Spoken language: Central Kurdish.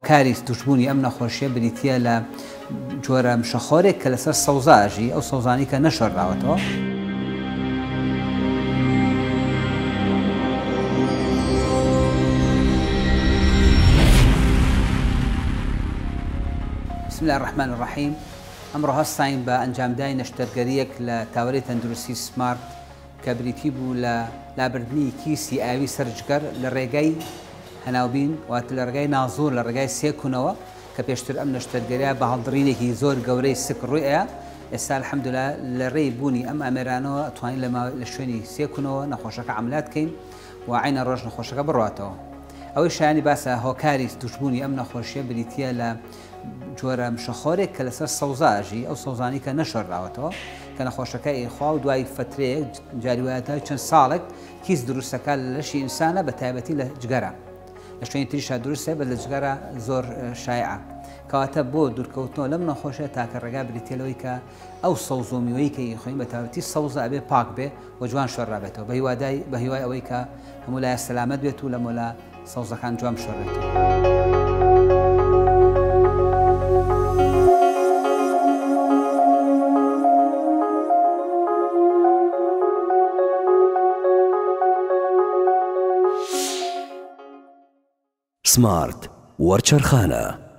کاری توشبوونی ئەم نەخۆشیە بریتە لە جۆرە مشەخۆرێک کە لەسەر سەوزاژی ئەو سەوزانی کە نەشۆڕاوەتەوە. بسم الله الرحمن الرحیم. ئەمڕۆ هەستاین بە ئەنجامدانی نەشتەرگەریەک لە تاوەری تەندروستی سمارت کە بریتی بوو لە لابردنی کیسی ئاوی سەرجگەر لە ڕێگەی هەناوبین واتە لە ڕێگای نازور لە ڕێگای سێکونەوە کە پێشتر ئەم نەشتەرگەریە بە هەڵدڕینێکی زۆر گەورەی سک ڕوویە. ئێستا الحەمدوللا لە ڕێی بوونی ئەم ئامێرانەوە توانین لە شوێنی سێکونەوە نەخۆشەکە عەمەلیات بکەین و عینە ڕۆژ نەخۆشەکە بڕاتەوە. ئەوەی شایانی باسە هۆکاری توشبوونی ئەم نەخۆشیە بریتە لە جۆرە مشەخۆرێک کە لەسەر سەوزاژی ئەو سەوزانی کە نەشۆڕاوەتەوە کە نەخۆشەکە ئیخوا و دوای فترەیەک جاریوایەتە چەند ساڵێک کیس دروستەکە لە لەشی ئینسانە بە تایبەتی لە جگەرە. لە شوێنی تریشا دروستە بە لە جگەرە زۆر شایعە. کەواتە بۆ دوورکەوتنەوە لەم نەخۆشە تاکە ڕێگا بریتێلەوەی کە ئەو سەوز و میوەی کە خۆین بە تایبەتی سەوزە ئەبێ پاک بێ و جوان شۆڕابێتەوە بە هیوای ئەوەی کە هەموو لای سەلامەت بێت و لە مۆلا سەوزەکان جوان شۆڕێتەوە. سمارت وەرچەرخانە.